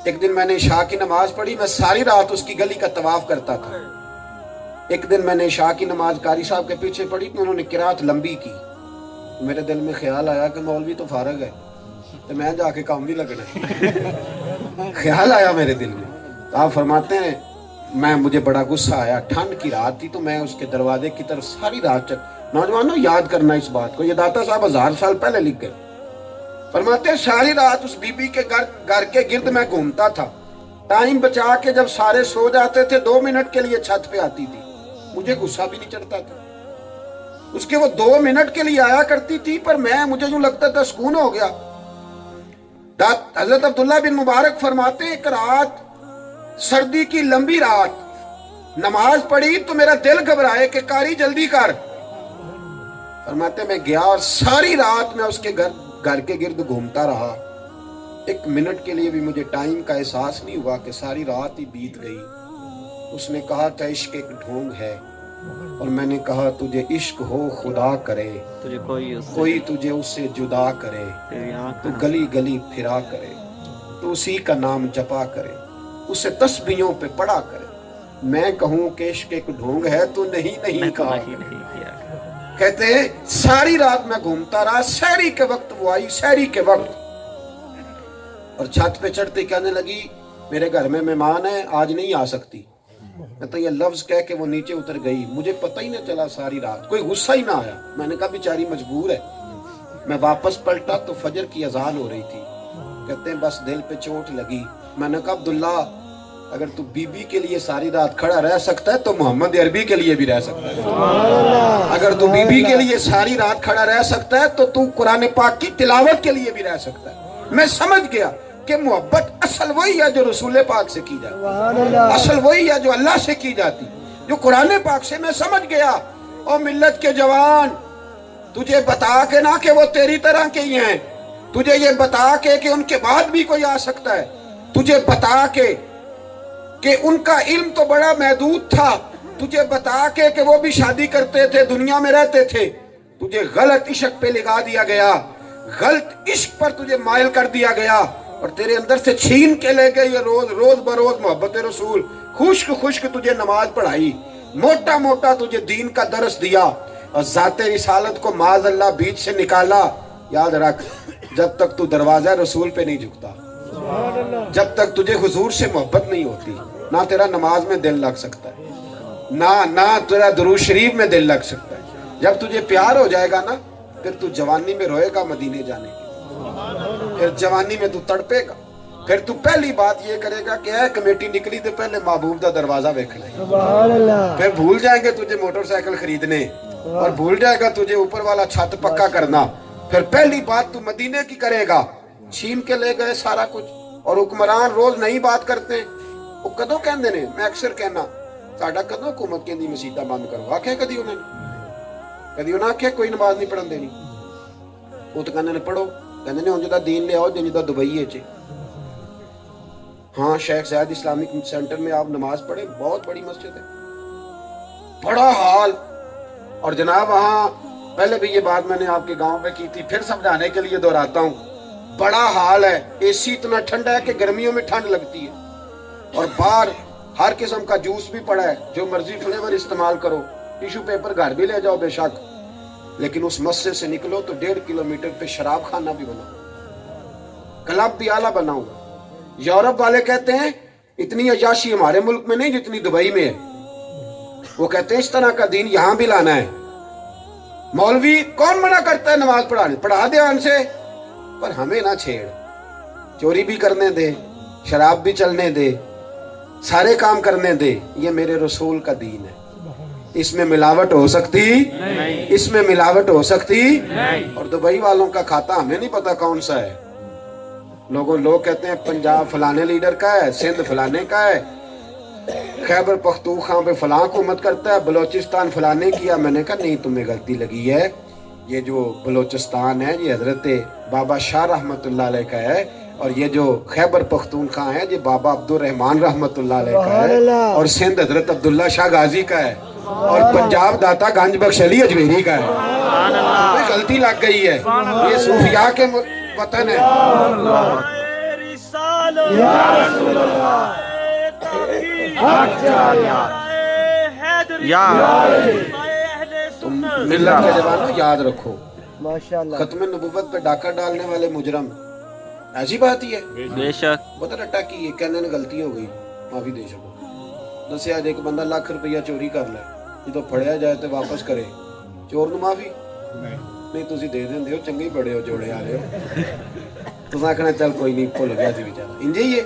S1: एक दिन मैंने इशा की नमाज पढ़ी, मैं सारी रात उसकी गली का तवाफ करता था। एक दिन मैंने इशा की नमाज कारी साहब के पीछे पढ़ी तो उन्होंने किरात लंबी की। मेरे दिल में ख्याल आया कि मौलवी तो फारग है तो मैं जाके काम भी लगना है। ख्याल आया मेरे दिल में। तो आप फरमाते हैं मुझे बड़ा गुस्सा आया, ठंड की रात थी तो मैं उसके दरवाजे की तरफ सारी रात नौजवानों याद करना इस बात को, ये दाता साहब 1000 साल पहले लिख गए। फरमाते हैं सारी रात उस बीबी के घर के गिर्द मैं घूमता था, टाइम बचा के जब सारे सो जाते थे 2 मिनट के लिए छत पे आती थी, मुझे गुस्सा भी नहीं चढ़ता था। उसके वो 2 मिनट के लिए आया करती थी पर मुझे यूं लगता था सुकून हो गया। हजरत अब्दुल्ला बिन मुबारक फरमाते एक रात, सर्दी की लंबी रात, नमाज पढ़ी तो मेरा दिल घबराए कि कारी जल्दी कर। फरमाते मैं गया और सारी रात मैं उसके घर के गिर्द घूमता रहा। 1 मिनट के लिए भी मुझे टाइम का एहसास नहीं हुआ कि सारी रात ही बीत गई। उसने कहा क्या इश्क एक ढोंग है, और मैंने कहा तुझे इश्क हो खुदा करे,
S2: तुझे
S1: कोई तुझे उससे जुदा करे, तो गली गली फिरा करे, तो उसी का नाम जपा करे, उसे तस्बीहों पे पढ़ा करे। मैं कहूँ कि इश्क एक ढोंग है तो नहीं कहा। कहते हैं सारी रात मैं घूमता रहा, सहरी के वक्त वो आई, सहरी के वक्त, और छत पे चढ़ते कहने लगी मेरे घर में मेहमान है आज नहीं आ सकती। तो ये लफ्ज कह के वो नीचे उतर गई, मुझे पता ही ना चला सारी रात, कोई गुस्सा ही ना आया। मैंने कहा बेचारी मजबूर है। मैं वापस पलटा तो फजर की अजान हो रही थी। कहते हैं बस दिल पे चोट लगी। मैंने कहा अब्दुल्ला अगर तू बीबी के लिए सारी रात खड़ा रह सकता है तो मोहम्मद अरबी के लिए भी रह सकता है। अगर तू बीबी के लिए सारी रात खड़ा रह सकता है तो तू कुरान पाक की तिलावत के लिए भी रह सकता है। मैं समझ गया कि मोहब्बत असल वही है जो रसूल पाक से की जाती, असल वही है जो अल्लाह से की जाती, जो कुरान पाक से। मैं समझ गया। और मिल्लत के जवान, तुझे बता के ना कि वो तेरी तरह के ही हैं, तुझे ये बता के कि उनके बाद भी कोई आ सकता है, तुझे बता के कि उनका इल्म तो बड़ा महदूद था, तुझे बता के कि वो भी शादी करते थे, दुनिया में रहते थे, तुझे गलत इश्क पे लगा दिया गया, गलत इश्क पर तुझे मायल कर दिया गया, और तेरे अंदर से छीन के ले गए ये रोज बरोज मोहब्बत रसूल। खुश्क खुश्क तुझे नमाज पढ़ाई, मोटा मोटा तुझे दीन का दरस दिया, और जाते रिसालत को माज अल्लाह बीच से निकाला। याद रख जब तक तू दरवाजा रसूल पे नहीं झुकता, जब तक तुझे हुजूर से मोहब्बत नहीं होती, ना तेरा नमाज में दिल लग सकता है, ना तेरा दुरूद शरीफ में दिल लग सकता है। जब तुझे प्यार हो जाएगा ना फिर तू जवानी में रोएगा मदीने जाने की, फिर जवानी में तू तड़पेगा। फिर तू पहली बात ये करेगा कि कमेटी निकली तो पहले महबूब का दरवाजा देखना। फिर भूल जाएंगे तुझे मोटरसाइकिल खरीदने, और भूल जाएगा तुझे ऊपर वाला छत पक्का करना। फिर पहली बात तू मदीने की करेगा। छीन के ले गए सारा कुछ, और हुक्मरान रोज नई बात करते हैं। वो कदों कहते ने, मैं अक्सर कहना साडा कदों हुकूमत कहती मसीता बंद करो, आखे कदी उन्होंने आखे कोई नमाज नहीं पढ़न देनी। वो तो कहते ने पढ़ो, कहते ने उंज दा दीन ले आओ जिंज दा दुबई है। हाँ शेख ज़ैद इस्लामिक सेंटर में आप नमाज पढ़े, बहुत बड़ी मस्जिद है, बड़ा हाल। और जनाब वहाँ पहले भी ये बात मैंने आपके गांव में की थी, फिर समझाने के लिए दोहराता हूँ, बड़ा हाल है। एसी इतना ठंडा है कि गर्मियों में ठंड लगती है, और बाहर हर किस्म का जूस भी पड़ा है, जो मर्जी फ्लेवर इस्तेमाल करो, टिश्यू पेपर घर भी ले जाओ बेशक, लेकिन उस मस्जिद से निकलो तो 1.5 किलोमीटर पे शराब खाना भी बना, क्लब भी आला बना हुआ। यूरोप वाले कहते हैं इतनी अयाशी हमारे मुल्क में नहीं जितनी दुबई में है। वो कहते हैं इस तरह का दीन यहाँ भी लाना है। मौलवी कौन मना करता है नमाज पढ़ाने, पढ़ा दे आन से, पर हमें ना छेड़, चोरी भी करने दे, शराब भी चलने दे, सारे काम करने दे, ये मेरे रसूल का दीन है। इसमें मिलावट हो सकती नहीं, इसमें मिलावट हो सकती नहीं। और दुबई वालों का खाता हमें नहीं पता कौन सा है। लोग कहते हैं पंजाब फलाने लीडर का है, सिंध फलाने का है, खैबर पख्तूनख्वा पे फलां हुकूमत करता है, बलोचिस्तान फलाने किया। मैंने कहा नहीं, तुम्हें गलती लगी है। ये जो बलोचिस्तान है ये हजरत बाबा शाह रहमतुल्लाह अलैह का है, और ये जो खैबर पख्तूनख्वा है ये बाबा अब्दुल रहमान रहमतुल्लाह अलैह का है, और सिंध हजरत अब्दुल्ला शाह गाजी का है, और पंजाब दाता गंज बख्श अली अजमेरी का है। हमें गलती लग गई है, ये सूफिया के वतन है। तुम मिल्लत के जवानों याद रखो, खत्म नबूवत पे डाका डालने वाले मुजरम, ऐसी बात ही है
S2: बेशक।
S1: पता रट्टा की कहने ने गलती हो गई, माफी दे सको। दसिया एक बंदा लाख रुपया चोरी कर ले, जो फड़िया जाए तो वापस करे, चोर ਨੂੰ माफी नहीं, ਤੁਸੀਂ ਦੇ ਦਿੰਦੇ ਹੋ, ਚੰਗੇ ਹੀ ਬੜੇ ਹੋ, ਜੋੜੇ ਆ ਰਹੇ ਹੋ। ਤੁਸੀਂ ਆਖਣਾ ਚੱਲ ਕੋਈ ਨਹੀਂ, ਭੁੱਲ ਗਿਆ ਸੀ ਵਿਚਾਰਾ, ਇੰਜ ਹੀ ਹੈ।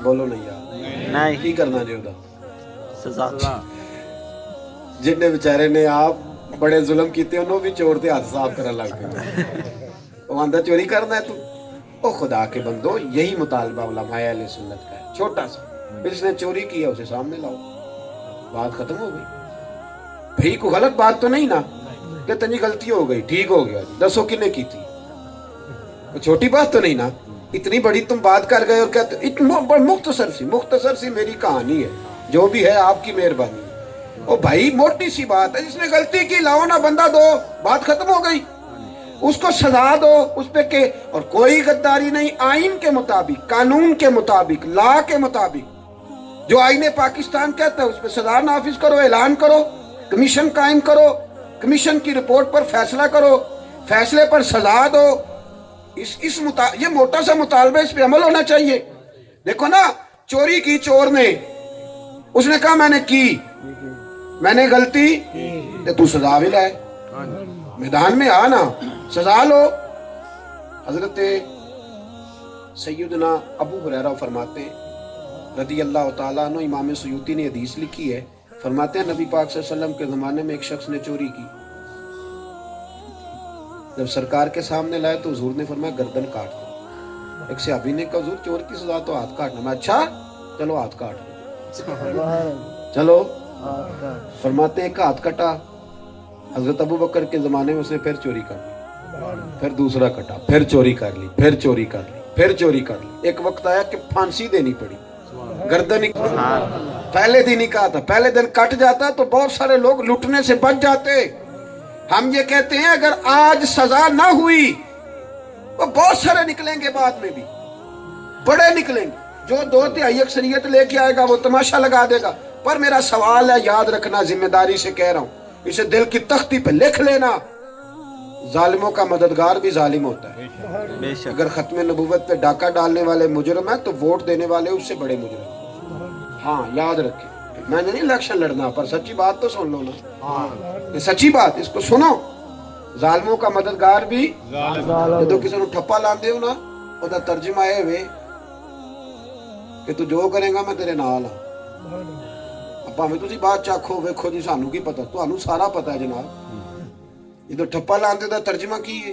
S1: ਬੋਲੋ ਨਹੀਂ ਯਾਰ,
S2: नहीं
S1: ਕੀ ਕਰਨਾ ਜੇ ਉਹਦਾ?
S2: सजा
S1: जिन्ने बेचारे ने आप बड़े जुल्म किए उन्होंने भी चोर के हाथ साफ करने लग पे। वो आंदा चोरी करना है तू, ओ खुदा के बंदो, यही मुतालबा उलमाए अहले सुन्नत का है, छोटा सा, जिसने चोरी किया उसे सामने लाओ, बात खत्म हो गई। भाई को गलत बात तो नहीं ना कि तनी गलती हो गई, ठीक हो गया, दसो किने की थी, छोटी बात तो नहीं ना। इतनी बड़ी तुम बात कर गए और कहते इतना मुख्तसर सी मेरी कहानी है, जो भी है आपकी मेहरबानी। ओ भाई मोटी सी बात है, जिसने गलती की लाओ ना बंदा दो, बात खत्म हो गई, उसको सजा दो उस पे के। और कोई गद्दारी नहीं, आइन के मुताबिक, कानून के मुताबिक, लॉ के मुताबिक, जो आईने पाकिस्तान कहता है उस पे सजा नाफिज करो, ऐलान करो, कमीशन कायम करो, कमीशन की रिपोर्ट पर फैसला करो, फैसले पर सजा दो। ये मोटा सा मुतालबा, इस पे अमल होना चाहिए। देखो ना, चोरी की चोर ने, उसने कहा मैंने की, मैंने गलती, तो तू सजा भी लाए, मैदान में आ ना, सजा लो। हजरत सैयदना अबू हुरैरा फरमाते रदी अल्लाह तआला अन्हु, इमाम सुयूती ने हदीस लिखी है, फरमाते हैं नबी पाक सल्लल्लाहु अलैहि वसल्लम के ज़माने में एक शख्स ने चोरी की, जब सरकार के सामने लाए तो हुजूर ने फरमाया गर्दन काट दो। एक सहाबी ने कहा हुजूर चोर की सजा तो हाथ काटना। मैं अच्छा चलो हाथ काट दो, चलो। फरमाते एक हाथ कटा, हजरत अबू बकर के जमाने में उसने फिर चोरी कर ली, फिर दूसरा कटा, फिर चोरी कर ली, फिर चोरी कर ली, फिर चोरी कर ली। एक वक्त आया कि फांसी देनी पड़ी, गर्दन ही पहले दिन ही कहा था, पहले दिन कट जाता तो बहुत सारे लोग लुटने से बच जाते। हम ये कहते हैं अगर आज सजा ना हुई वो बहुत सारे निकलेंगे, बाद में भी बड़े निकलेंगे। जो 2/3 अक्सरियत लेके आएगा वो तमाशा लगा देगा। पर मेरा सवाल है, याद रखना, जिम्मेदारी से कह रहा हूं, इसे दिल की तख्ती पे लिख लेना, जालिमों का मददगार भी जालिम होता है। अगर खत्म नबूवत पे डाका डालने वाले मुजरम है तो वोट देने वाले उससे बड़े मुजरम। हाँ याद रखें, मैंने नहीं इलेक्शन लड़ना, पर सच्ची बात तो सुन लो ना, ये सच्ची बात, इसको सुनो। जालिमों का मददगार भी, जो किसी को ठप्पा लाते हो ना, ਉਹਦਾ तर्जमा है वे कि तू जो करेगा मैं तेरे नाल हाँ। भावें तुसी बात चाखो वेखो जी, सानू की पता, तुहानू सारा पता है जनाब। जो ठप्पा लाते दा तर्जमा की है,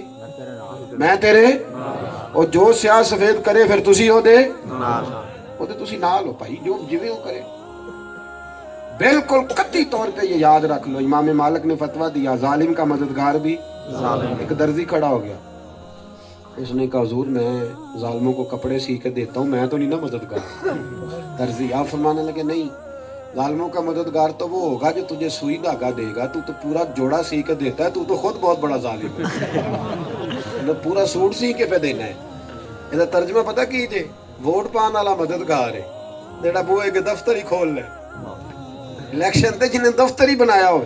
S1: मैं तेरे, और जो स्याह सफेद करे फिर तुसी ओदे तुसी नाल हो भाई, जो जिवें वो करे। बिल्कुल कत्ती तौर पे ये याद रख लो, इमाम मालिक ने फतवा दिया, जालिम का मददगार भी जालिम। एक दर्जी खड़ा हो गया, उसने कहा हुजूर मैं जालिमों को कपड़े सी के देता हूँ, मैं तो नहीं ना मददगार। दर्जी आप फरमाने लगे नहीं, जालिमों का मददगार तो वो होगा जो तुझे सुई धागा देगा, तू तो पूरा जोड़ा सी के देता है, तू तो खुद बहुत बड़ा जालिम है। पूरा सूट सी के पे देना है। ਇਹਦਾ तर्जमा पता कीजिए, वोट पाने वाला मददगार है जेड़ा बूहे के दफ्तर ही खोल ले। इलेक्शन ते जिन्हें दफ्तर ही बनाया हो,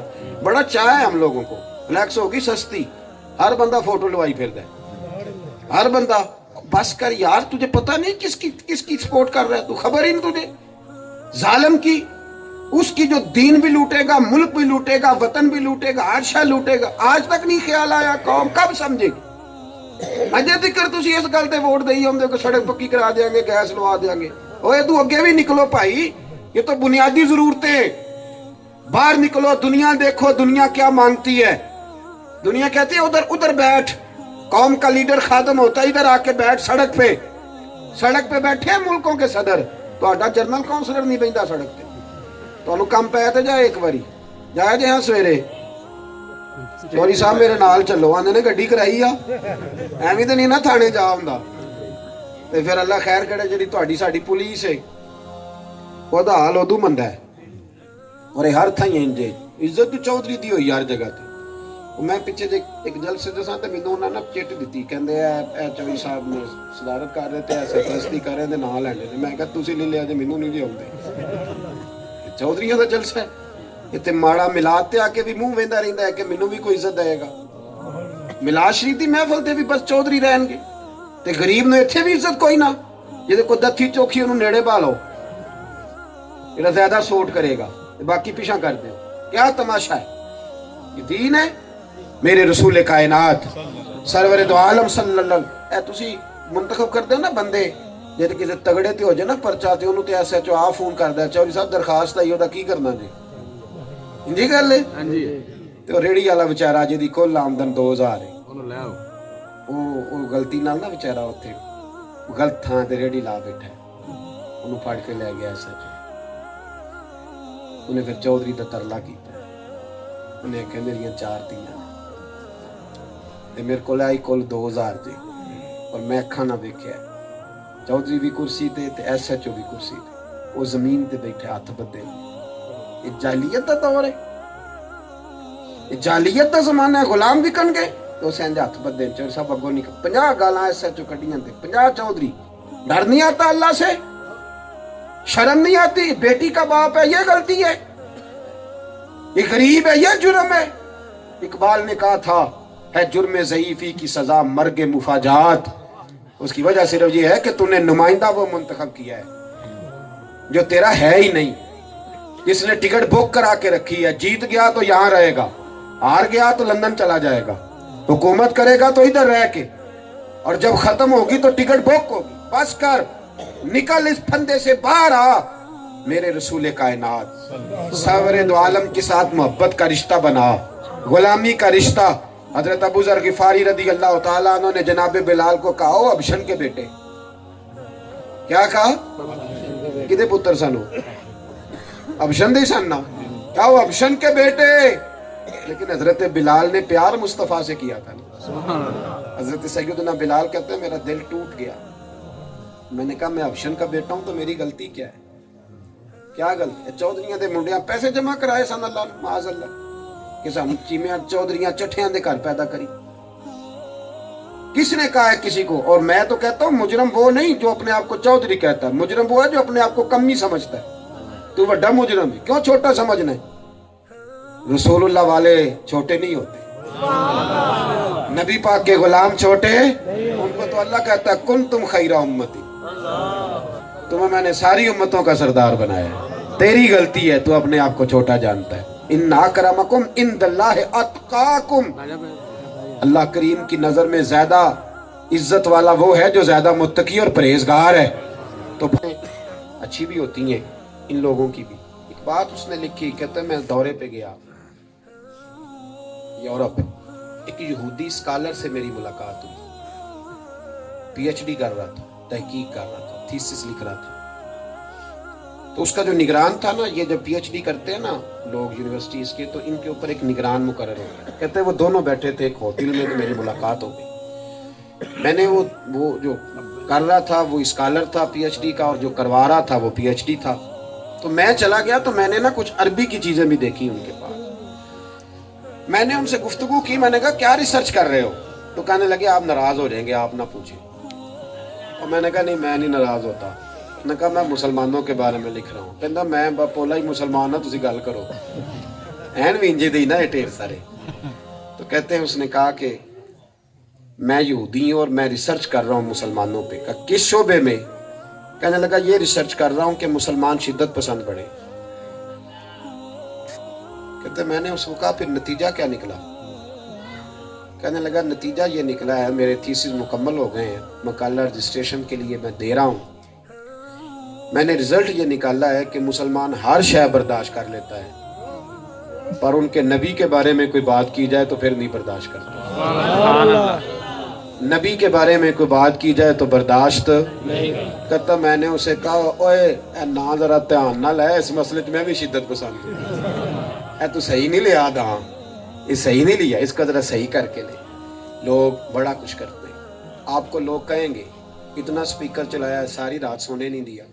S1: बड़ा चाह है हम लोगों को, फ्लैक्स होगी सस्ती, हर बंदा फोटो लवाई फिरदा है, हर बंदा। बस कर यार, तुझे पता नहीं किसकी सपोर्ट कर रहा है, तू खबर ही नहीं तुझे। जालिम की, उसकी जो दीन भी लूटेगा, मुल्क भी लूटेगा, वतन भी लूटेगा, आदशा लूटेगा। आज तक नहीं ख्याल आया, कौम कब समझेगी? ਅਜੇ ਤੱਕ ਤੁਸੀਂ ਇਸ ਗੱਲ ਤੇ ਵੋਟ ਦੇਈ ਆਉਂਦੇ ਹੋ ਕਿ ਸੜਕ ਪੱਕੀ ਕਰਾ ਦੇਾਂਗੇ, ਗੈਸ ਲਵਾ ਦੇਾਂਗੇ। ओए तू अगे भी निकलो भाई, ये तो बुनियादी जरूरतें। बाहर निकलो, दुनिया देखो, दुनिया क्या मांगती है। दुनिया कहती है उधर उधर बैठ, कौम का लीडर खात्म होता है, इधर आके बैठ सड़क पे। सड़क पे बैठे हैं मुल्कों के सदर, तो जनरल काउंसलर नहीं बहता सड़क पे। तो काम पै तो जाए एक बारी जाए जे। हाँ सवेरे चौरी साहब मेरे नाल चलो, आंदे ने गड्डी कराई आ, एवं तो नहीं ना थाने जा आंदा। ਤੇ ਫਿਰ ਅੱਲਾ ਖੈਰ ਕਰੇ ਜਿਹੜੀ ਤੁਹਾਡੀ ਸਾਡੀ ਪੁਲਿਸ ਹੈ ਉਹਦਾ ਹਾਲ ਉਦੋਂ ਮੰਦਾ ਹੈ। ਔਰ ਇਹ ਹਰ ਥਾਂ ਇੰਜ ਇੱਜ਼ਤ ਚੌਧਰੀ ਦੀ ਹੋਈ ਹਰ ਜਗ੍ਹਾ ਤੇ। ਉਹ ਮੈਂ ਪਿੱਛੇ ਜੇ ਇੱਕ ਜਲਸੇ ਦੇ ਸਾਂ ਤੇ ਮੈਨੂੰ ਉਹਨਾਂ ਨੇ ਚਿੱਠ ਦਿੱਤੀ, ਕਹਿੰਦੇ ਇਹ ਚੌਧਰੀ ਸਾਹਿਬ ਨੇ ਸਦਾਰਤ ਕਰ ਰਹੇ ਤੇ ਐਸੇ ਫੈਸਲੀ ਕਰ ਰਹੇ ਦੇ ਨਾਂ ਲੈਣੇ ਨੇ। ਮੈਂ ਕਿਹਾ ਤੁਸੀਂ ਲੈ ਲਿਆ ਜੇ ਮੈਨੂੰ ਨਹੀਂ ਲਿਆਉਂਦੇ। ਚੌਧਰੀਆਂ ਦਾ ਜਲਸਾ ਹੈ ਇੱਥੇ। ਮਾੜਾ ਮਿਲਾਦ ਤੇ ਆ ਕੇ ਵੀ ਮੂੰਹ ਵੇਂਦਾ ਰਹਿੰਦਾ ਹੈ ਕਿ ਮੈਨੂੰ ਵੀ ਕੋਈ ਇੱਜ਼ਤ ਦੇਏਗਾ। ਮਿਲਾਦ ਸ਼ਰੀਫ ਦੀ ਮਹਿਫਲ ਤੇ ਵੀ ਬਸ ਚੌਧਰੀ ਰਹਿਣਗੇ ਤੇ ਗਰੀਬ ਨੂੰ ਇੱਥੇ ਵੀ ਇੱਜ਼ਤ ਕੋਈ ਨਾ। ਜਿਹਦੇ ਕੋਲ ਦੱਥੀ ਚੋਖੀ ਉਹਨੂੰ ਨੇੜੇ ਪਾ ਲਓ, ਜਿਹੜਾ ਜ਼ਿਆਦਾ ਸੋਟ ਕਰੇਗਾ ਤੇ ਬਾਕੀ ਪਿਛਾ ਕਰ ਦਿਓ। ਕਿਆ ਤਮਾਸ਼ਾ ਹੈ ਇਹ ਦੀਨ ਹੈ ਮੇਰੇ ਰਸੂਲ ਕਾਇਨਾਤ ਸਰਵਰ ਦੋ ਆਲਮ ਸੱਲੱਲਾਹੁ। ਇਹ ਤੁਸੀਂ ਮੁੰਤਖਬ ਕਰਦੇ ਹੋ ਨਾ ਬੰਦੇ, ਜੇ ਕਿਸੇ ਤਗੜੇ ਤੇ ਹੋ ਜਾਏ ਨਾ ਪਰਚਾ ਤੇ ਉਹਨੂੰ ਤੇ ਐਸਐਚਓ ਆ ਫੋਨ ਕਰਦਾ, ਚੌਧਰੀ ਸਾਹਿਬ ਦਰਖਾਸਤ ਆਈ, ਉਹਦਾ ਕੀ ਕਰਨਾ ਜੀ? ਇੰਜੀ ਗੱਲ ਹੈ। ਹਾਂਜੀ। ਤੇ ਉਹ ਰੇੜੀ ਵਾਲਾ ਵਿਚਾਰਾ ਜਿਹਦੀ ਕੁੱਲ ਆਮਦਨ 2000 ਹੈ, ਉਹਨੂੰ ਲੈ ਆਓ। ਉਹ ਗਲਤੀ ਨਾਲ ਨਾ ਵਿਚਾਰਾ ਉੱਥੇ ਗਲਤ ਥਾਂ ਤੇ ਰੇੜੀ ਲਾ ਬੈਠਾ, ਉਹਨੂੰ ਫੜ ਕੇ ਲੈ ਗਿਆ ਸੱਚ। ਉਹਨੇ ਫਿਰ ਚੌਧਰੀ ਦਾ ਤਰਲਾ ਕੀਤਾ। ਉਹਨੇ ਆਖਿਆ ਮੇਰੀਆਂ 4 ਧੀਆਂ ਤੇ ਮੇਰੇ ਕੋਲ ਆਈ ਕੁੱਲ 2000 ਜੀ, ਔਰ ਮੈਂ ਅੱਖਾਂ ਨਾ ਵੇਖਿਆ। ਚੌਧਰੀ ਵੀ ਕੁਰਸੀ ਤੇ ਐਸਐਚਓ ਵੀ ਕੁਰਸੀ ਤੇ, ਉਹ ਜ਼ਮੀਨ ਤੇ ਬੈਠੇ ਹੱਥ ਬੱਧੇ। ਇਹ ਜਾਲੀਅਤ ਦਾ ਦੌਰ ਹੈ, ਇਹ ਜਾਲੀਅਤ ਦਾ ਜ਼ਮਾਨਾ ਹੈ। ਗੁਲਾਮ ਵਿਕਣ ਗਏ तो सेंज हाथ बदे चोर सब अगो नहीं 50 गाला एसएचओ कटियां थे 50 चौधरी। डर नहीं आता अल्लाह से, शर्म नहीं आती? बेटी का बाप है ये गलती है, ये गरीब है ये जुर्म है। इकबाल ने कहा था है जुर्म ज़ईफ़ी की सजा मर्ग मुफाजात। उसकी वजह सिर्फ ये है कि तूने नुमाइंदा वो मुंतखब किया है जो तेरा है ही नहीं, जिसने टिकट बुक करा के रखी है। जीत गया तो यहाँ रहेगा, हार गया तो लंदन चला जाएगा, हुकूमत करेगा तो इधर रह के, और जब खत्म होगी तो टिकट बुक होगी। बस कर, निकल इस फंदे से बाहर आ। मेरे रसूल कायनात सरवरे दो आलम के साथ मोहब्बत का रिश्ता बना, गुलामी का रिश्ता। हजरत अबू ज़र गिफारी रदी अल्लाह तआला अन्हु ने जनाब बिलाल को कहा, ओ अबशन के बेटे। क्या कहा? किदे पुत्र सनो? अबशन दे सन ना, क्या वो अबशन के बेटे? लेकिन हजरत बिलाल ने प्यार मुस्तफ़ा से किया था। हजरत सैयदना बिलाल कहते हैं मेरा दिल टूट गया। मैंने कहा मैं अबशन का बेटा हूं तो मेरी गलती क्या है? क्या गलती? चौधरियां दे मुंडियां पैसे जमा कराए सन अल्लाह ने, माज़ अल्लाह कि सानू चीमियां चौधरियां चठियां दे घर पैदा करी। किसने कहा है किसी को? और मैं तो कहता हूं मुजरम वो नहीं जो अपने आप को चौधरी कहता है, मुजरम वो है जो अपने आप को कमी समझता है। तू बड़ा मुजरम है, क्यों छोटा समझना है? रसूलुल्लाह वाले छोटे नहीं होते, नबी पाक के गुलाम छोटे, उनको तो अल्लाह कहता है कुन तुम खैरा उम्मती, तुम्हें मैंने सारी उम्मतों का सरदार बनाया। तेरी गलती है, तू अपने आप को छोटा जानता है। इन्ना अकरमकुम इंदल्लाहि अत्काकुम, अल्लाह करीम की नजर में ज्यादा इज्जत वाला वो है जो ज्यादा मुत्तकी और परहेजगार है। तो अच्छी भी होती हैं इन लोगों की भी। एक बात उसने लिखी, कहते मैं दौरे पे गया यूरोप, एक यहूदी स्कॉलर से मेरी मुलाकात हुई, पीएचडी कर रहा था, तहकीक कर रहा था, थीसिस लिख रहा था। तो उसका जो निगरान था ना, ये जब पीएचडी करते हैं ना लोग यूनिवर्सिटीज के, तो इनके ऊपर एक निगरान मुकर्रर होता है। कहते हैं वो दोनों बैठे थे एक होटल में, तो मेरी मुलाकात हो गई। मैंने वो जो कर रहा था वो स्कॉलर था पीएचडी का, और जो करवा रहा था वो पीएचडी था। तो मैं चला गया तो मैंने ना कुछ अरबी की चीजें भी देखी उनके पास। मैंने उनसे गुफ्तगू की, मैंने कहा क्या रिसर्च कर रहे हो? तो कहने लगे आप नाराज हो जाएंगे, आप ना पूछे। और मैंने कहा नहीं मैं नहीं नाराज होता। मैंने कहा मैं मुसलमानों के बारे में लिख रहा हूँ। कहता मैं बोला ही मुसलमान तुसी गल करो, एन भी इंजे दी ना ये ढेर सारे। तो कहते हैं उसने कहा कि मैं यहूदी हूँ और मैं रिसर्च कर रहा हूँ मुसलमानों पे। कहा किस शोबे में? कहने लगा ये रिसर्च कर रहा हूँ कि मुसलमान शिद्दत पसंद बढ़े। कहते मैंने उसको कहा फिर नतीजा क्या निकला? کہنے لگا نتیجہ یہ نکلا ہے، میرے تھیسس مکمل ہو گئے ہیں، مقالہ رجسٹریشن کے لیے میں دے رہا ہوں، میں نے رزلٹ یہ نکالا ہے کہ مسلمان ہر شے برداشت کر لیتا ہے، پر ان کے نبی کے بارے میں کوئی بات کی جائے تو پھر نہیں برداشت کرتا۔
S2: سبحان اللہ۔
S1: نبی کے بارے میں کوئی بات کی جائے تو برداشت کہتا۔ میں نے اسے کہا اوئے اے نا ذرا دھیان نہ لے، اس مسئلے میں بھی شدت پسند ہوں، اے تو صحیح نہیں لیا داں، یہ صحیح نہیں لیا، اس کا ذرا صحیح کر کے لے۔ لوگ بڑا کچھ کرتے ہیں، آپ کو لوگ کہیں گے اتنا سپیکر چلایا ہے، ساری رات سونے نہیں دیا۔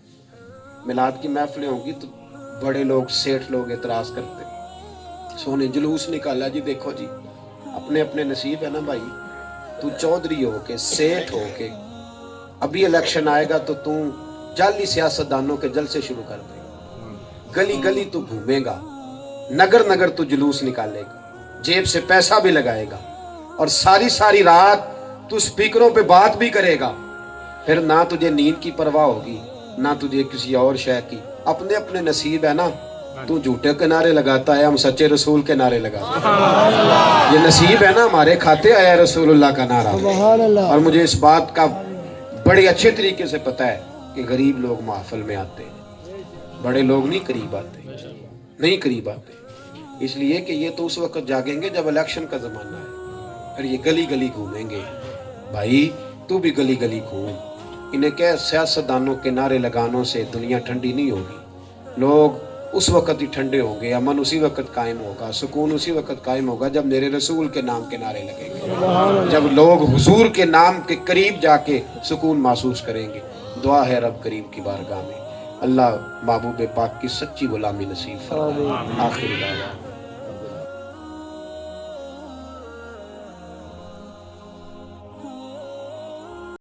S1: میلاد کی محفلیں ہوں گی تو بڑے لوگ، سیٹھ لوگ اعتراض کرتے، سونے جلوس نکالا جی، دیکھو جی اپنے اپنے نصیب ہے نا بھائی، تو چودھری ہو کے، سیٹھ ہو کے، ابھی الیکشن آئے گا تو جعلی سیاستدانوں کے جلسے شروع کر دے گا، گلی گلی تو گھومے گا، نگر نگر تو جلوس نکالے گا، جیب سے پیسہ بھی لگائے گا، اور ساری ساری رات تو سپیکروں پہ بات بھی کرے گا، پھر نہ تجھے نیند کی پرواہ ہوگی نہ تجھے کسی اور شے کی۔ اپنے اپنے نصیب ہے نا، تو جھوٹے کے نعرے لگاتا ہے، ہم سچے رسول کے نعرے لگاتے ہیں۔ یہ نصیب ہے نا، ہمارے کھاتے آیا رسول اللہ کا نعرہ، اور مجھے اس بات کا بڑے اچھے طریقے سے پتہ ہے کہ غریب لوگ محفل میں آتے ہیں، بڑے لوگ نہیں قریب آتے، نہیں قریب آتے، اس لیے کہ یہ تو اس وقت جاگیں گے جب الیکشن کا زمانہ ہے، پھر یہ گلی گلی گھومیں گے۔ بھائی تو بھی گلی گلی گھوم، انہیں کہ سیاستدانوں کے نعرے لگانوں سے دنیا ٹھنڈی نہیں ہوگی، لوگ اس وقت ہی ٹھنڈے ہوں گے، امن اسی وقت قائم ہوگا، سکون اسی وقت قائم ہوگا جب میرے رسول کے نام کے نعرے لگیں گے، جب لوگ حضور کے نام کے قریب جا کے سکون محسوس کریں گے۔ دعا ہے رب کریم کی بارگاہ میں اللہ محبوب پاک کی سچی غلامی نصیب فرمائے۔ آخر دعوانا